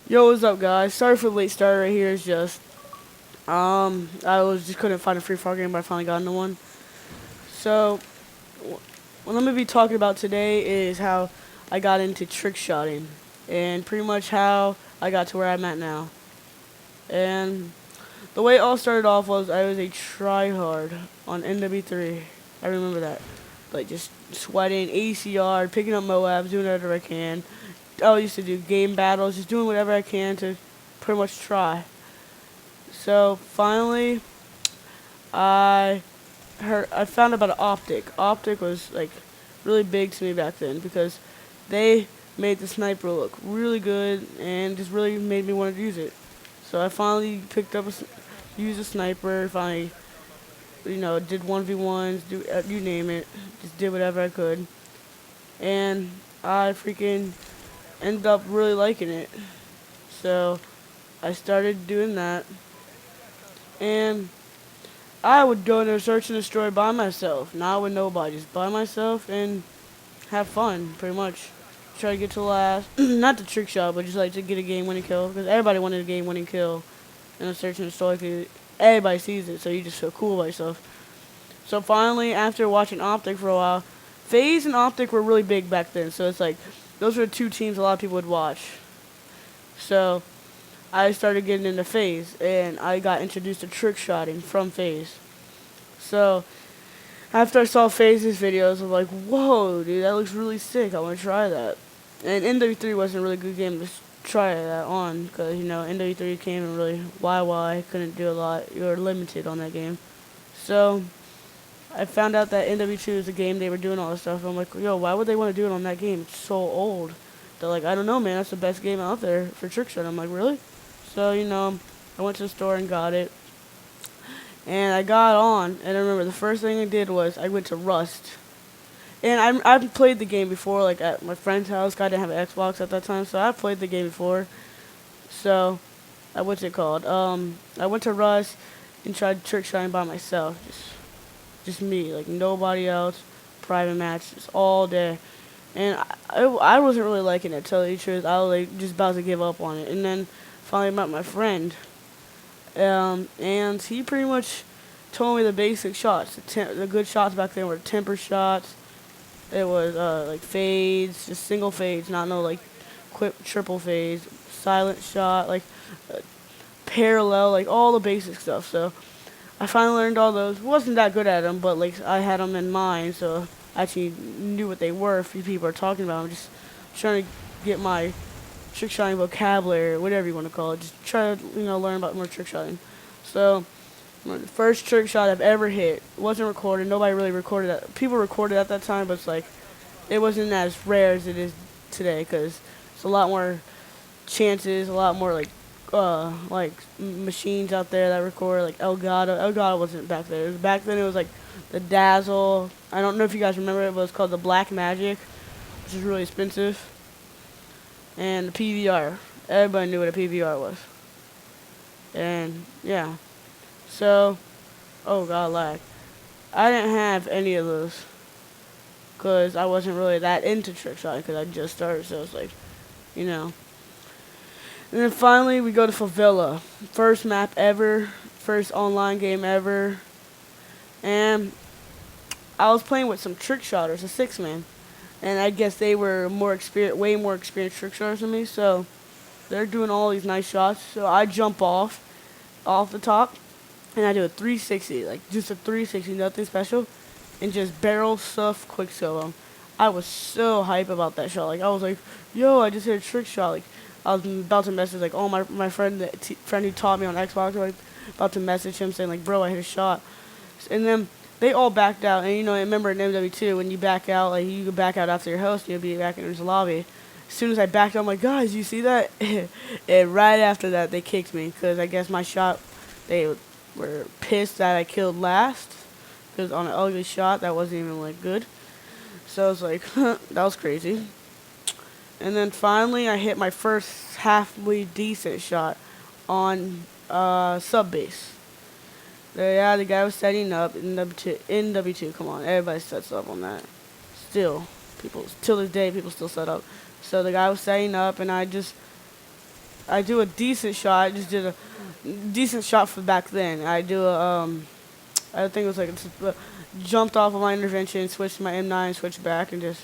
Yo, what's up, guys? Sorry for the late start right here. It's just, I was just couldn't find a free fire game, but I finally got into one. So, what I'm gonna be talking about today is how I got into trick shotting, and pretty much how I got to where I'm at now. And the way it all started off was I was a tryhard on NW3. I remember that, like just sweating, ACR, picking up Moabs, doing whatever I can. I used to do game battles, just doing whatever I can to pretty much try. So finally, I I found about an optic. Optic was like really big to me back then because they made the sniper look really good and just really made me want to use it. So I finally picked up used a sniper. Finally, did 1v1s, do you name it, just did whatever I could, and I freaking ended up really liking it. So I started doing that, and I would go into search and destroy by myself, not with nobody, just by myself and have fun, pretty much. Try to get to the last, not the trick shot, but just like to get a game-winning kill, because everybody wanted a game-winning kill in a search and destroy, because everybody sees it, so you just feel cool about yourself. So finally, after watching Optic for a while, FaZe and Optic were really big back then, so it's like, those were the two teams a lot of people would watch. So I started getting into FaZe, and I got introduced to trick shotting from FaZe. So after I saw FaZe's videos, I'm like, whoa, dude, that looks really sick. I want to try that. And NW3 wasn't a really good game to try that on, because NW3 came in really YY, couldn't do a lot. You were limited on that game. So I found out that NW2 is a game they were doing all this stuff. I'm like, yo, why would they want to do it on that game? It's so old. They're like, I don't know, man. That's the best game out there for trick shot. I'm like, really? So, I went to the store and got it. And I got on, and I remember the first thing I did was I went to Rust. And I've played the game before, like at my friend's house. I didn't have an Xbox at that time, so I played the game before. So, what's it called? I went to Rust and tried trick shotting by myself. Just me, like nobody else. Private match, just all day. And I wasn't really liking it, to tell you the truth. I was like just about to give up on it. And then finally met my friend. And he pretty much told me the basic shots. The good shots back then were temper shots. It was like fades, just single fades, not no like quick triple fades, silent shot, like uh, parallel, like all the basic stuff. So I finally learned all those. Wasn't that good at them, but like I had them in mind, so I actually knew what they were. If people are talking about them, just trying to get my trick shotting vocabulary, or whatever you want to call it. Just try to learn about more trick shotting. So the first trick shot I've ever hit wasn't recorded. Nobody really recorded that. People recorded at that time, but it's like it wasn't as rare as it is today because it's a lot more chances, a lot more like machines out there that record, like Elgato. Elgato wasn't back there. Back then it was like the Dazzle. I don't know if you guys remember it, but it's called the Black Magic, which is really expensive. And the PVR. Everybody knew what a PVR was. And yeah. So, oh god, lag. I didn't have any of those because I wasn't really that into trick shotting because I just started. So it's like, you know. And then finally we go to Favela. First map ever, first online game ever. And I was playing with some trick shotters, a 6-man. And I guess they were way more experienced trick shotters than me. So they're doing all these nice shots. So I jump off the top, and I do a 360, like just a 360, nothing special, and just barrel stuff quick solo. I was so hype about that shot. Like I was like, yo, I just hit a trick shot. Like I was about to message like, oh my friend friend who taught me on Xbox, like about to message him saying like, bro, I hit a shot, and then they all backed out. And I remember in MW2 when you back out, like you could back out after your host, and you'll be back in the lobby. As soon as I backed out, I'm like, guys, you see that? And right after that, they kicked me because I guess my shot, they were pissed that I killed last because on an ugly shot that wasn't even like good. So I was like, that was crazy. And then finally, I hit my first halfway decent shot on sub base. Yeah, the guy was setting up in W2. Come on, everybody sets up on that. Till this day, people still set up. So the guy was setting up, and I just I do a decent shot. I just did a decent shot for back then. I do a I think it was like jumped off of my intervention, switched to my M9, switched back, and just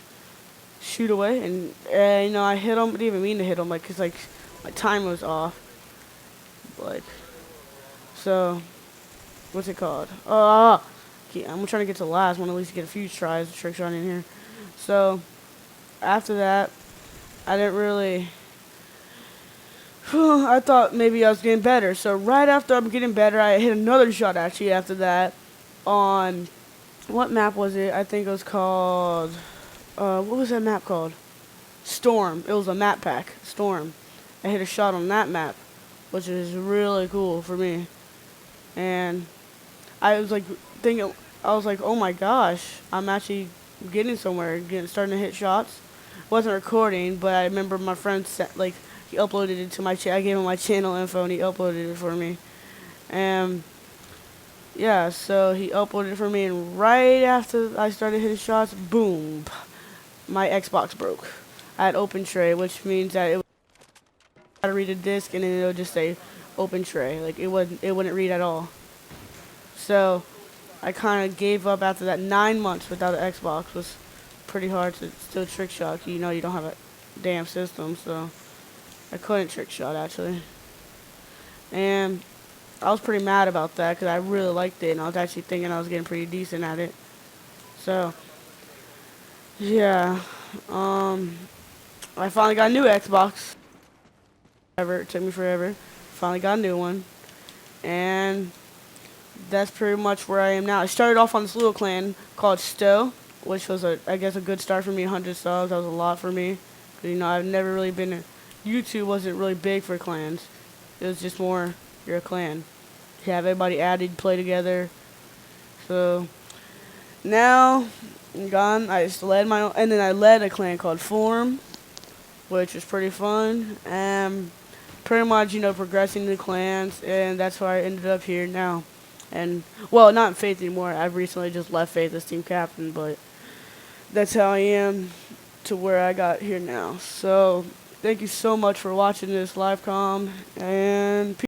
shoot away. And you know, I hit him. Didn't even mean to hit him, like, cause like my time was off. Like, so what's it called? I'm trying to get to the last one, at least get a few tries of trick shot in here. So after that, I didn't really. I thought maybe I was getting better. So right after I'm getting better, I hit another shot actually after that on what map was it? I think it was called what was that map called? Storm. It was a map pack. Storm. I hit a shot on that map, which is really cool for me. And I was like thinking, I was like, oh my gosh, I'm actually getting somewhere, starting to hit shots. Wasn't recording, but I remember my friend said, like, he uploaded it to my channel. I gave him my channel info and he uploaded it for me. And yeah, so he uploaded it for me, and right after I started hitting shots, boom, my Xbox broke. I had open tray, which means that it would have to read a disc and then it would just say open tray. Like it wouldn't read at all. So I kind of gave up after that. 9 months without an Xbox was pretty hard to still trick shot. You know, you don't have a damn system, so I couldn't trick shot actually. And I was pretty mad about that because I really liked it, and I was actually thinking I was getting pretty decent at it. So yeah, I finally got a new Xbox. It took me forever. Finally got a new one, and that's pretty much where I am now. I started off on this little clan called Stowe, which was I guess a good start for me. 100 subs, that was a lot for me. 'Cause, you know, I've never really been. YouTube wasn't really big for clans. It was just more you're a clan. You have everybody added, play together. So now I'm gone. I just led my own, and then I led a clan called Form, which was pretty fun. Pretty much, you know, progressing the clans, and that's why I ended up here now. And well, not in Faith anymore. I've recently just left Faith as team captain, but that's how I am to where I got here now. So thank you so much for watching this live com, and peace.